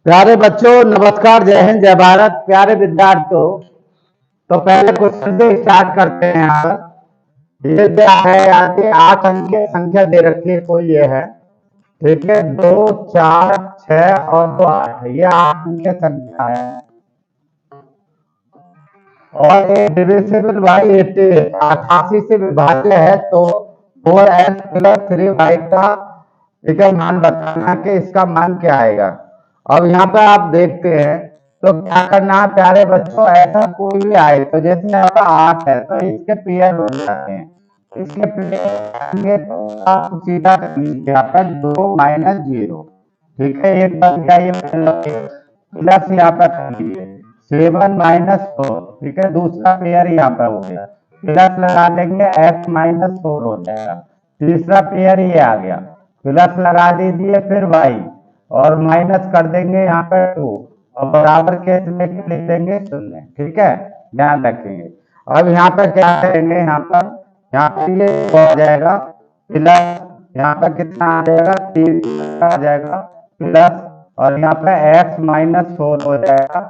प्यारे बच्चों, नमस्कार, जय हिंद, जय भारत। प्यारे विद्यार्थियों, तो पहले क्वेश्चन से स्टार्ट करते हैं। यहाँ पर ये क्या है? यहाँ पे 8 अंक की संख्या दे रखी है, कोई ये है, ठीक है। 2, 4, 6 और 2, 8, ये 8 अंक की संख्या है। और ये डिविजिबल बाई 88 से विभाज्य है, तो 4x प्लस 3y का ठीक है मान बताना कि इसका मान क्या आएगा। अब यहाँ पे आप देखते हैं तो क्या करना है प्यारे बच्चों, ऐसा कोई भी आए तो जैसे यहाँ पे 8 है तो इसके पेयर बन जाते हैं। इसके पेयर तो आप सीधा कर लीजिए, यहाँ पे 2 माइनस 0, ठीक है, एक बन गया, ये प्लस यहाँ पे कर लीजिए 7 माइनस 4, ठीक है, दूसरा पेयर यहाँ पे हो गया, प्लस लगा देंगे x माइनस 4 हो जाएगा, तीसरा पेयर ये आ गया, प्लस लगा दीजिए फिर y और माइनस कर देंगे यहाँ पे 2 और बराबर के लेके लिख देंगे 0, ठीक है, ध्यान रखेंगे। अब यहाँ पर क्या करेंगे, यहाँ पर ये हो जाएगा प्लस, यहाँ पर कितना आ जाएगा 3 आ जाएगा प्लस, और यहाँ पे x माइनस 4 हो जाएगा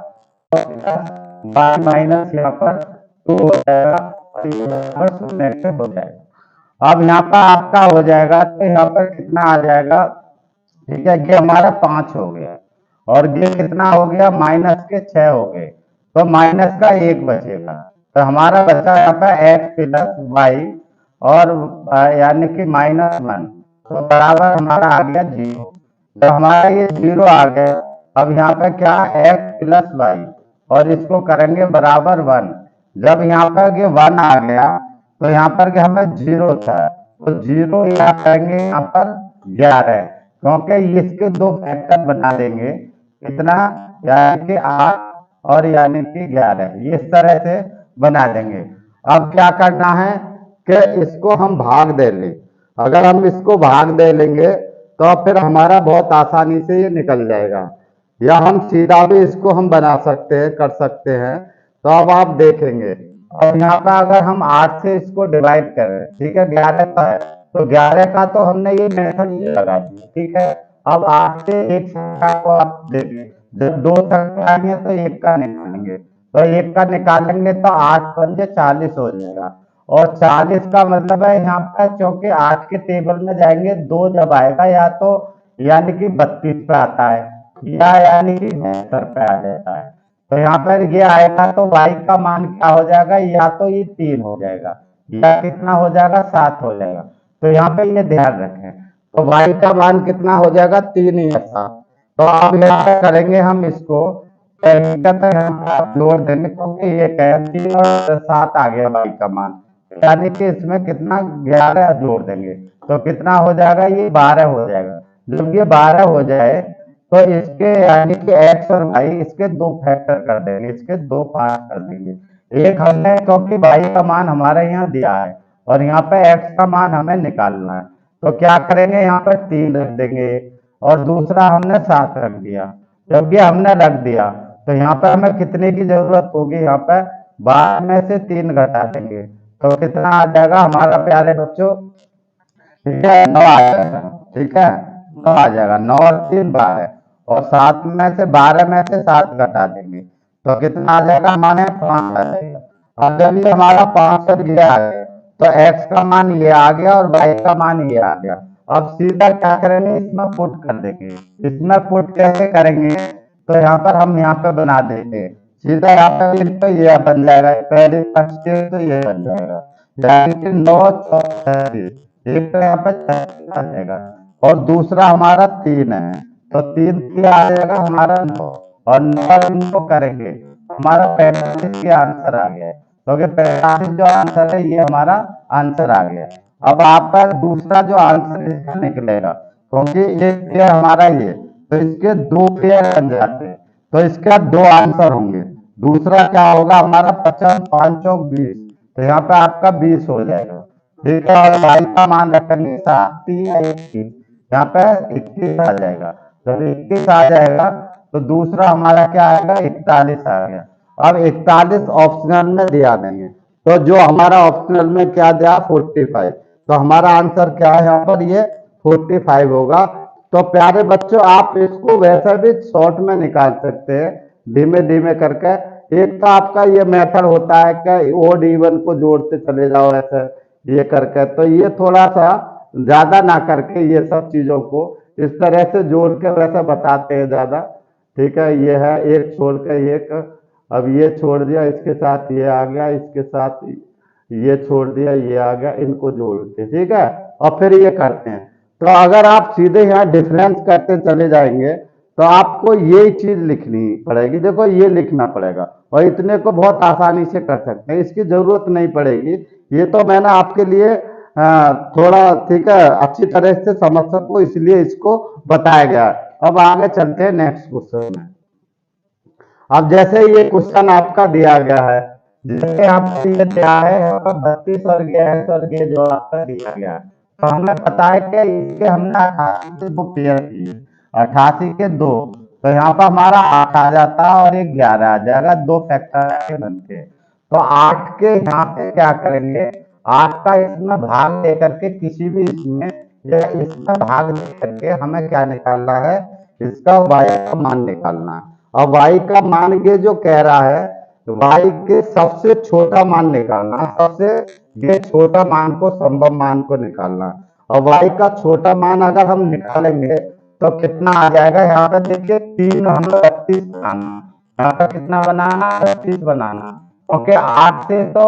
और प्लस y माइनस यहाँ पर 2 हो जाएगा और ये बराबर 0 से हो जाएगा। अब यहाँ पर आपका हो जाएगा तो यहाँ पर कितना आ जाएगा, ठीक है, ये हमारा 5 हो गया और ये कितना हो गया, माइनस के 6 हो गए, तो माइनस का 1 बचेगा, तो हमारा बचा यहाँ पर x प्लस वाई और यानी कि -1, तो बराबर हमारा आ गया 0। तो हमारा ये 0 आ गया। अब यहाँ पे क्या, x प्लस वाई और इसको करेंगे बराबर 1। जब यहाँ पर ये 1 आ गया तो यहाँ पर क्या हमें 0 था, तो 0 यहाँ करेंगे यहाँ पर 11, क्योंकि इसके 2 फैक्टर बना देंगे, कितना, यानी कि 8 और यानी कि 11, ये इस तरह से बना देंगे। अब क्या करना है कि इसको हम भाग दे लें। अगर हम इसको भाग दे लेंगे तो फिर हमारा बहुत आसानी से ये निकल जाएगा, या हम सीधा भी इसको हम बना सकते हैं, कर सकते हैं। तो अब आप देखेंगे, और यहाँ पर अगर हम 8 से इसको डिवाइड करें, ठीक है, 11 का है तो 11 का तो हमने ये मेथड ये लगा दिया, ठीक है। अब 8 से एक संख्या को आप देखें, जब 2 संख्या आएंगे तो 1 का निकालेंगे, तो 1 का निकालेंगे तो 8 पंजे 40 हो जाएगा, और 40 का मतलब है यहाँ पर, क्योंकि 8 के टेबल में जाएंगे 2 जब आएगा या तो यानी कि 32 पे आता है या यानी कि 72 पे आ जाता है, तो यहाँ पर ये आएगा तो y का मान क्या हो जाएगा, या तो ये 3 हो जाएगा या कितना हो जाएगा, 7 हो जाएगा। तो यहाँ पे ये ध्यान रखें, तो y का मान कितना हो जाएगा, 3 या 7। तो अब यहाँ पे करेंगे हम इसको जोड़ देंगे, क्योंकि ये 3 और 7 आ गया y का मान, यानी कि इसमें कितना 11 जोड़ देंगे तो कितना हो जाएगा, ये 12 हो जाएगा। जब ये 12 हो जाए तो इसके यानी कि x और y इसके 2 फैक्टर कर देंगे, इसके 2 पार्ट कर देंगे। एक हमने, क्योंकि y का मान हमारे यहाँ दिया है और यहाँ पे x का मान हमें निकालना है, तो क्या करेंगे, यहाँ पर 3 रख देंगे और दूसरा हमने 7 रख दिया। जब ये हमने रख दिया तो यहाँ पर हमें कितने की जरूरत होगी, यहाँ पर 12 में से 3 घटा देंगे तो कितना आ जाएगा हमारा प्यारे बच्चों, ठीक है, 9 आ जाएगा, ठीक है, 9 आ जाएगा, 9 और 3 12, और 7 में से 12 में से 7 घटा देंगे तो कितना आ जाएगा, हमारे 5 आ जाएगा। अब जब ये हमारा 5 और ये आ गया तो x का मान ये आ गया और y का मान ये आ गया। अब सीधा क्या करेंगे, इसमें पुट कर देंगे। इसमें पुट कैसे करेंगे, तो यहाँ पर हम यहाँ पे बना देंगे सीधा, यहाँ पर तो ये बन जाएगा, पहले फर्स्ट तो ये बन जाएगा, यानी कि 9 एक तो यहाँ पर 6 आ जाएगा और दूसरा हमारा 3 है, तो 3 क्या आ जाएगा हमारा 9, और 9 इनको करेंगे हमारा 45 के आंसर आ गया, क्योंकि 45 जो आंसर है ये हमारा आंसर आ गया। अब आप पर दूसरा जो आंसर इसका निकलेगा, क्योंकि एक पेयर हमारा ये, तो इसके 2 पेयर बन जाते हैं, तो इसका 2 आंसर होंगे। दूसरा क्या होगा हमारा, 50 5 चौक 20, तो यहाँ पे आपका 20 हो जाएगा, ठीक है, और भाई का मान रखेंगे 7 या 21, यहाँ पे 21 आ जाएगा। जब 21 आ जाएगा तो दूसरा हमारा क्या आएगा, 41 आ गया। अब 41 ऑप्शनल में दिया देंगे, तो जो हमारा ऑप्शनल में क्या दिया, 45, तो हमारा आंसर क्या है यहाँ पर, ये 45 होगा। तो प्यारे बच्चों, आप इसको वैसे भी शॉर्ट में निकाल सकते हैं, धीमे धीमे करके। एक तो आपका ये मेथड होता है कि ओड इवन को जोड़ते चले जाओ ऐसे ये करके, तो ये थोड़ा सा ज्यादा ना करके ये सब चीजों को इस तरह से जोड़ के वैसे बताते हैं ज्यादा। ठीक है, ये है एक छोड़ के एक, अब ये छोड़ दिया, इसके साथ ये आ गया, इसके साथ ये छोड़ दिया, ये आ गया, इनको जोड़ते, ठीक है, और फिर ये करते हैं। तो अगर आप सीधे यहाँ डिफरेंस करते चले जाएंगे तो आपको ये चीज लिखनी पड़ेगी, देखो ये लिखना पड़ेगा, और इतने को बहुत आसानी से कर सकते हैं, इसकी जरूरत नहीं पड़ेगी। ये तो मैंने आपके लिए थोड़ा, ठीक है, अच्छी तरह से समझ सको इसलिए इसको बताया गया। अब आगे चलते हैं नेक्स्ट क्वेश्चन में। अब जैसे ये क्वेश्चन आपका दिया गया है, जैसे आपको ये दिया है यहाँ पर 32 और गैस और ये जो आपका दिया गया है, तो हमें पता है कि इसके हमने 88 के दो पेयर किए, 88 के दो, तो यहाँ पर हमारा 8 आ जाता है और एक 11 आ जाएगा, दो फैक्टर बनते हैं। तो 8 के यहाँ पे क्या करेंगे, 8 का इसमें भाग लेकर के किसी भी इसमें या इसमें भाग लेकर के हमें क्या निकालना है, इसका y का मान निकालना है। और y का मान ये जो कह रहा है, y के सबसे छोटा मान निकालना है, सबसे ये छोटा मान को, संभव मान को निकालना है। और y का छोटा मान अगर हम निकालेंगे तो कितना आ जाएगा, यहाँ पे देखिए 3 हमें 32 बनाना, यहाँ पे कितना बनाना, 32 बनाना, क्योंकि 8 से तो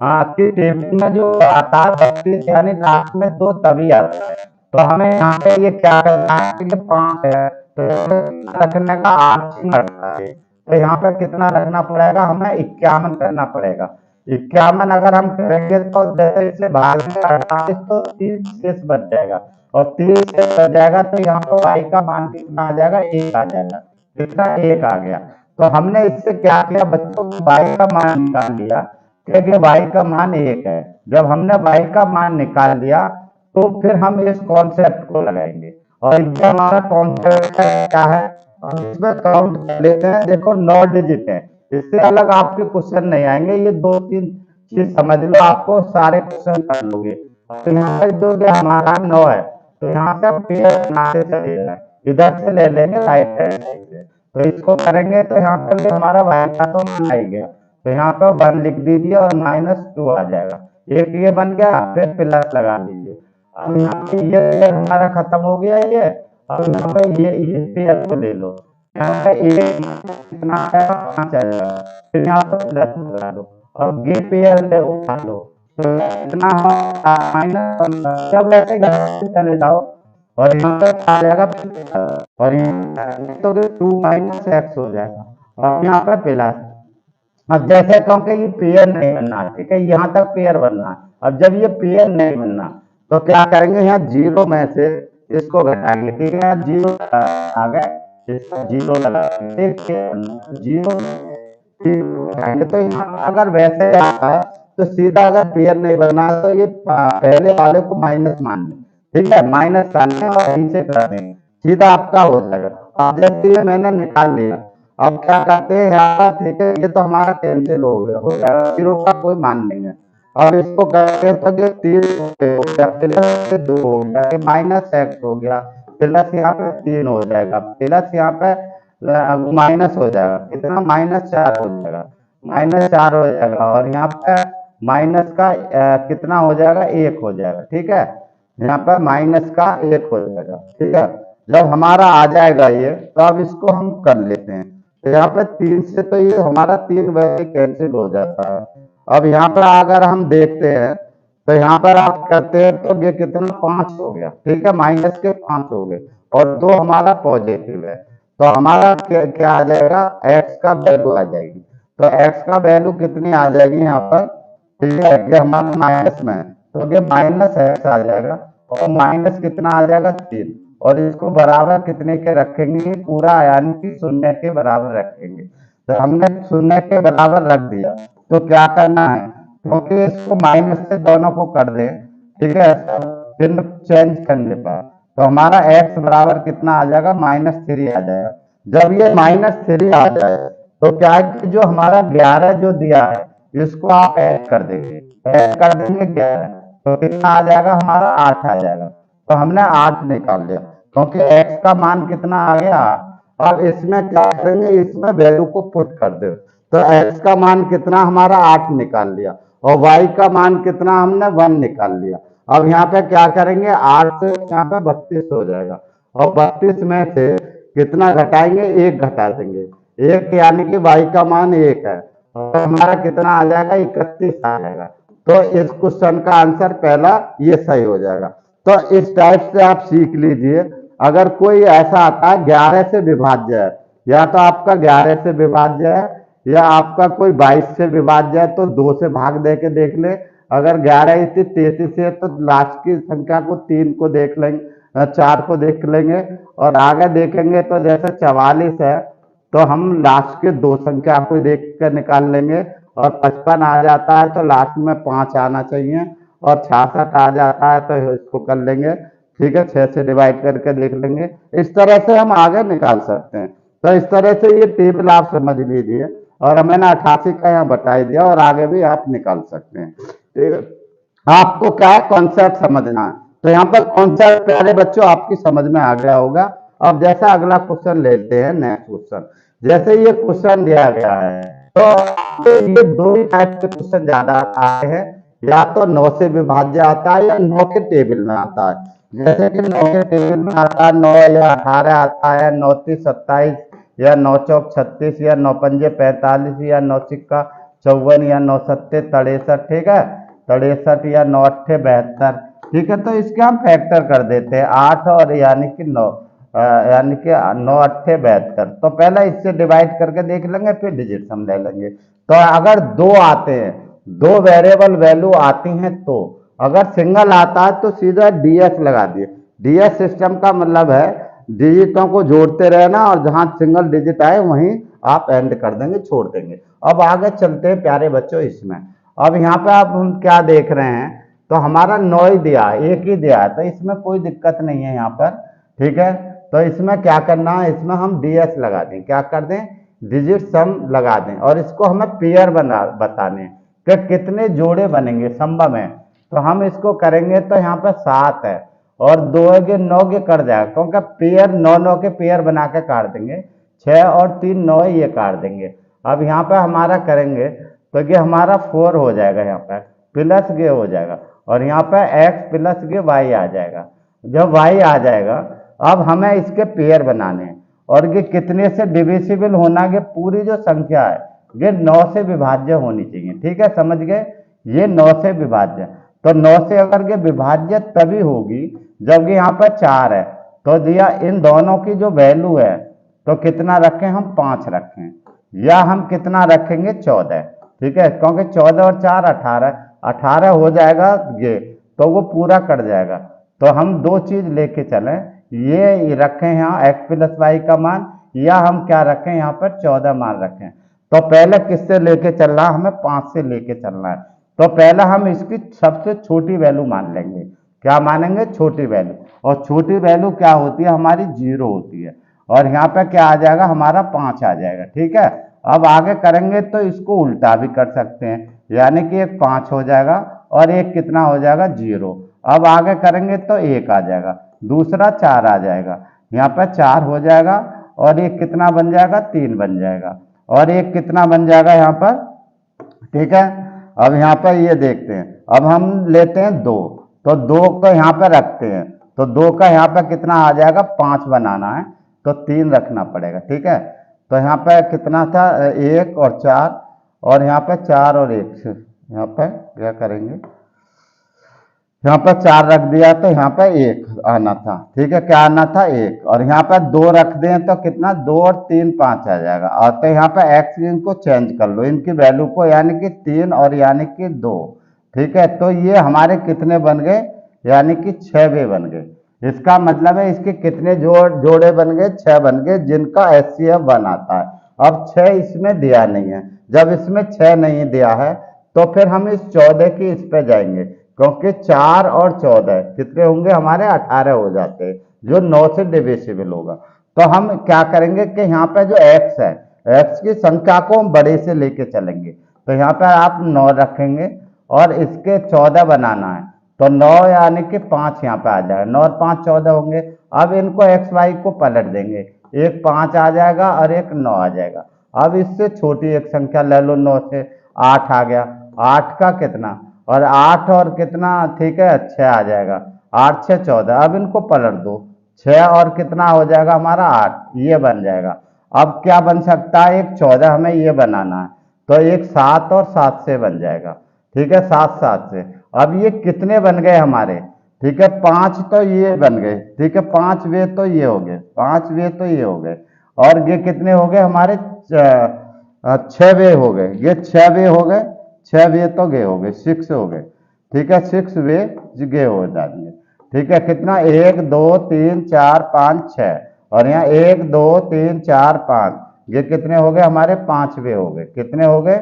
आपकी टेबल में जो आता है 32 यानी लास्ट में 2 तभी आता है। तो हमें यहाँ पे ये क्या करना है, ये 5 है तो रखने का 8 घटता है, तो यहाँ पे कितना रखना पड़ेगा, हमें 51 करना पड़ेगा। 51 अगर हम करेंगे तो जैसे इसे भाग में 48 तो 3 शेष बच जाएगा, और 3 शेष बच जाएगा तो यहाँ पे y का मान कितना आ जाएगा, 1 आ जाएगा, कितना 1 आ गया। तो हमने इससे क्या किया बच्चों, y का मान निकाल लिया, क्योंकि y का मान 1 है। जब हमने y का मान निकाल लिया तो फिर हम इस कॉन्सेप्ट को लगाएंगे, और इसमें हमारा कॉन्सेप्ट क्या है, इसमें काउंट कर लेते हैं, देखो 9 डिजिट है, इससे अलग आपके क्वेश्चन नहीं आएंगे, ये 2-3 चीज समझ लो, आपको सारे क्वेश्चन कर लोगे। तो यहाँ पर जो हमारा 9 है, तो यहाँ से पेयर बनाते चले जाए, इधर से ले लेंगे राइट हैंड साइड से, तो इसको करेंगे तो यहाँ पर हमारा y का तो मान आ गया, तो यहाँ पर 1 लिख दीजिए और -2 आ जाएगा, एक ये बन गया, फिर प्लस लगा दीजिए। अब यहाँ पे ये पेयर हमारा खत्म हो गया ये, अब यहाँ पे ये पेयर को ले लो, यहाँ पे एक कितना आएगा, 5 आएगा, फिर यहाँ पे प्लस लगा दो, और ये पेयर ले उठा लो, तो इतना माइनस, जब ऐसे घटाते चले जाओ और यहाँ पे आ जाएगा, और यहाँ तो 2 - x हो जाएगा, और यहाँ पे प्लस। अब जैसे क्योंकि ये पेयर नहीं बनना, ठीक है, यहाँ तक पेयर बनना है, अब जब ये पेयर नहीं बनना तो क्या करेंगे, यहाँ 0 में से इसको घटाएंगे, ठीक है, 0 आ गए, इसका 0 लगाएंगे, 0 घटाएंगे, तो यहाँ अगर वैसे आता है तो सीधा, अगर पेयर नहीं बना तो ये पहले वाले को माइनस मान लें, ठीक है, माइनस करने और नीचे कर देंगे, सीधा आपका हो जाएगा। अब जैसे ये मैंने निकाल लिया, अब क्या करते हैं यहाँ पर, ठीक है, ये तो हमारा कैंसिल हो गया, 0 का कोई मान नहीं है। अब इसको करते तो ये 3 हो गया, प्लस 2 हो गया, -x हो गया, प्लस यहाँ पे 3 हो जाएगा, प्लस यहाँ पे माइनस हो जाएगा, कितना -4 हो जाएगा, -4 हो जाएगा, और यहाँ पे माइनस का कितना हो जाएगा, 1 हो जाएगा, ठीक है, यहाँ पर माइनस का 1 हो जाएगा, ठीक है। जब हमारा आ जाएगा ये, तो अब इसको हम कर लेते हैं, तो यहाँ पे 3 से तो ये हमारा 3 वैसे कैंसिल हो जाता है। अब यहाँ पर अगर हम देखते हैं तो यहाँ पर आप करते हैं तो ये कितना 5 हो गया, ठीक है, माइनस के 5 हो गए, और 2 हमारा पॉजिटिव है, तो हमारा क्या आ जाएगा, x का वैल्यू आ जाएगी, तो x का वैल्यू कितनी आ जाएगी यहाँ पर, ठीक है, ये हमारा माइनस में है, तो ये -x आ जाएगा, और माइनस कितना आ जाएगा, 3, और इसको बराबर कितने के रखेंगे, पूरा यानी कि 0 के बराबर रखेंगे। तो हमने 0 के बराबर रख दिया, तो क्या करना है, क्योंकि इसको माइनस से दोनों को कर दे, ठीक है, चिन्ह चेंज करने पर, तो हमारा x बराबर कितना आ जाएगा, -3 आ जाएगा। जब ये -3 आ जाए तो क्या है कि जो हमारा 11 जो दिया है इसको आप ऐड कर देंगे, 11 तो कितना आ जाएगा, हमारा 8 आ जाएगा, तो हमने 8 निकाल लिया, क्योंकि x का मान कितना आ गया। अब इसमें क्या करेंगे, इसमें वैल्यू को पुट कर दो, तो x का मान कितना हमारा 8 निकाल लिया, और y का मान कितना हमने 1 निकाल लिया। अब यहाँ पे क्या करेंगे, 8 से यहाँ पे 32 हो जाएगा, और 32 में से कितना घटाएंगे, 1 घटा देंगे, 1 यानी कि y का मान 1 है, और हमारा कितना आ जाएगा, 31 आ जाएगा। तो इस क्वेश्चन का आंसर पहला ये सही हो जाएगा। तो इस टाइप से आप सीख लीजिए। अगर कोई ऐसा आता है 11 से विभाज्य है, या तो आपका 11 से विभाज्य है, या आपका कोई 22 से विभाज्य है, तो 2 से भाग दे के देख ले। अगर 11 इतनी 33 है तो लास्ट की संख्या को 3 को देख लेंगे, 4 को देख लेंगे, और आगे देखेंगे तो जैसे 44 है तो हम लास्ट के 2 संख्या को देख कर निकाल लेंगे, और 55 आ जाता है तो लास्ट में 5 आना चाहिए, और 66 आ जाता है तो इसको कर लेंगे, ठीक है, 6 से डिवाइड करके देख लेंगे। इस तरह से हम आगे निकाल सकते हैं। तो इस तरह से ये टेबल आप समझ लीजिए, और मैंने 88 का यहाँ बता ही दिया, और आगे भी आप निकाल सकते हैं। ठीक है, आपको क्या है, कॉन्सेप्ट समझना है। तो यहाँ पर कॉन्सेप्ट प्यारे बच्चों आपकी समझ में आ गया होगा। अब जैसा अगला क्वेश्चन लेते हैं, नेक्स्ट क्वेश्चन। जैसे ये क्वेश्चन दिया गया है, तो ये दो ही टाइप के क्वेश्चन ज्यादा आते हैं, या तो 9 से विभाज्य आता है, या 9 के टेबल में आता है। जैसे कि 9 के टेबल में आता है 9 या 18 आता है, 9 3 27, या 9 चौक 36, या 9 पंजे 45, या 9 सिक्का 54, या 9 सत्ते 63, ठीक है, 63, या 9 अट्ठे 72, ठीक है। तो इसके हम फैक्टर कर देते हैं 8 और यानी कि 9, यानी कि 9 अट्ठे 72। तो पहले इससे डिवाइड करके देख लेंगे, फिर डिजिट हम ले लेंगे। तो अगर दो आते हैं, दो वेरिएबल वैल्यू आती हैं, तो अगर सिंगल आता है तो सीधा डीएस लगा दिए। डीएस सिस्टम का मतलब है डिजिटों को जोड़ते रहना, और जहां सिंगल डिजिट आए वहीं आप एंड कर देंगे, छोड़ देंगे। अब आगे चलते हैं प्यारे बच्चों इसमें। अब यहाँ पे आप हम क्या देख रहे हैं, तो हमारा 9 ही दिया है, 1 ही दिया है, तो इसमें कोई दिक्कत नहीं है यहाँ पर, ठीक है। तो इसमें क्या करना है, इसमें हम डीएस लगा दें, क्या कर दें, डिजिट सम लगा दें, और इसको हमें पेयर बना बताने कि कितने जोड़े बनेंगे संभव है। तो हम इसको करेंगे तो यहाँ पे 7 है, और 2 के 9 के कट जाएगा, क्योंकि पेयर 9 9 के पेयर बना के काट देंगे, 6 और 3 9 ये काट देंगे। अब यहाँ पे हमारा करेंगे तो ये हमारा 4 हो जाएगा, यहाँ पे प्लस ये हो जाएगा, और यहाँ पे x प्लस ये y आ जाएगा। जब y आ जाएगा, अब हमें इसके पेयर बनाने हैं, और ये कितने से डिविजिबल होना, ये पूरी जो संख्या है ये 9 से विभाज्य होनी चाहिए, ठीक है, समझ गए, ये 9 से विभाज्य। तो 9 से अगर ये विभाज्य तभी होगी जब यहाँ पर 4 है, तो दिया इन दोनों की जो वैल्यू है, तो कितना रखें हम, 5 रखें, या हम कितना रखेंगे, 14, ठीक है, क्योंकि 14 और 4 18, 18 हो जाएगा ये, तो वो पूरा कट जाएगा। तो हम दो चीज लेके चलें, ये रखें यहाँ x प्लस वाई का मान, या हम क्या रखें यहाँ पर 14 मान रखें। तो पहले किससे लेके चलना है, हमें 5 से लेके चलना है। तो पहले हम इसकी सबसे छोटी वैल्यू मान लेंगे, क्या मानेंगे, छोटी वैल्यू, और छोटी वैल्यू क्या होती है हमारी, 0 होती है, और यहाँ पे क्या आ जाएगा हमारा 5 आ जाएगा, ठीक है। अब आगे करेंगे तो इसको उल्टा भी कर सकते हैं, यानी कि एक 5 हो जाएगा, और एक कितना हो जाएगा, 0। अब आगे करेंगे तो 1 आ जाएगा, दूसरा 4 आ जाएगा, यहाँ पर 4 हो जाएगा, और एक कितना बन जाएगा, 3 बन जाएगा, और एक कितना बन जाएगा यहाँ पर, ठीक है। अब यहाँ पर ये देखते हैं, अब हम लेते हैं 2, तो 2 को यहाँ पर रखते हैं, तो 2 का यहाँ पर कितना आ जाएगा, 5 बनाना है, तो 3 रखना पड़ेगा, ठीक है। तो यहाँ पे कितना था, 1 और 4, और यहाँ पे 4 और 1, यहाँ पे क्या करेंगे, यहाँ पर 4 रख दिया तो यहाँ पे 1 आना था, ठीक है, क्या आना था, 1, और यहाँ पे 2 रख दें तो कितना, 2 और 3 5 आ जाएगा। और तो यहाँ पे x इनको चेंज कर लो, इनकी वैल्यू को, यानी कि 3 और यानी कि 2, ठीक है। तो ये हमारे कितने बन गए, यानी कि 6 बन गए। इसका मतलब है इसके कितने जोड़े बन गए, 6 बन गए, जिनका HCF 1 आता है। अब 6 इसमें दिया नहीं है, जब इसमें 6 नहीं दिया है तो फिर हम इस 14 की इस पे जाएंगे, क्योंकि 4 और 14 कितने होंगे हमारे, 18 हो जाते हैं, जो 9 से डिविजिबल होगा। तो हम क्या करेंगे कि यहाँ पे जो x है, x की संख्या को हम बड़े से लेके चलेंगे। तो यहाँ पे आप 9 रखेंगे, और इसके 14 बनाना है, तो 9 यानी कि 5 यहाँ पे आ जाएगा, 9 और 5 14 होंगे, अब इनको एक्स वाई को पलट देंगे, एक 5 आ जाएगा और एक 9 आ जाएगा। अब इससे छोटी एक संख्या ले लो, 9 से 8 आ गया, 8 का कितना और 8 और कितना, ठीक है 6 आ जाएगा, 8 6 14। अब इनको पलट दो, 6 और कितना हो जाएगा हमारा 8, ये बन जाएगा। अब क्या बन सकता है, एक 14 हमें ये बनाना है, तो एक 7 और 7 से बन जाएगा, ठीक है 7 7 से। अब ये कितने बन गए हमारे, ठीक है 5 तो ये बन गए, ठीक है 5 वे तो ये हो गए, 5 वे तो ये हो गए, और ये कितने हो गए हमारे 6 वे हो गए, ये 6 वे हो गए, 6 वे तो गे हो गए, 6 हो गए, ठीक है 6 वे गे हो जाएंगे, ठीक है कितना 1 2 3 4 5 6, और यहाँ 1 2 3 4 5, ये कितने हो गए हमारे 5 वे हो गए, कितने हो गए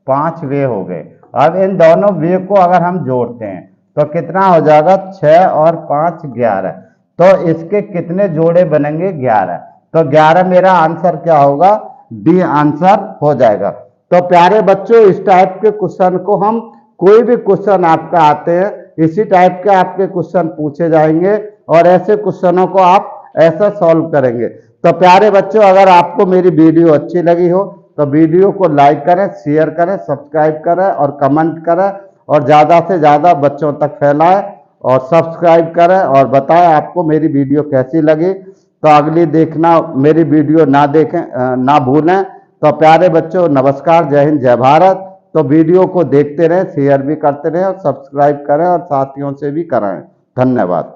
5 वे हो गए। अब इन दोनों वे को अगर हम जोड़ते हैं तो कितना हो जाएगा, 6 और 5 11, तो इसके कितने जोड़े बनेंगे 11, तो 11 मेरा आंसर क्या होगा, डी आंसर हो जाएगा। तो प्यारे बच्चों, इस टाइप के क्वेश्चन को हम, कोई भी क्वेश्चन आपका आते हैं इसी टाइप के आपके क्वेश्चन पूछे जाएंगे और ऐसे क्वेश्चनों को आप ऐसा सॉल्व करेंगे। तो प्यारे बच्चों, अगर आपको मेरी वीडियो अच्छी लगी हो तो वीडियो को लाइक करें, शेयर करें, सब्सक्राइब करें और कमेंट करें, और ज़्यादा से ज़्यादा बच्चों तक फैलाएं, और सब्सक्राइब करें और बताएं आपको मेरी वीडियो कैसी लगी। तो अगली देखना, मेरी वीडियो ना देखें, ना भूलें। तो प्यारे बच्चों, नमस्कार, जय हिंद, जय भारत। तो वीडियो को देखते रहें, शेयर भी करते रहें और सब्सक्राइब करें और साथियों से भी कराएं। धन्यवाद।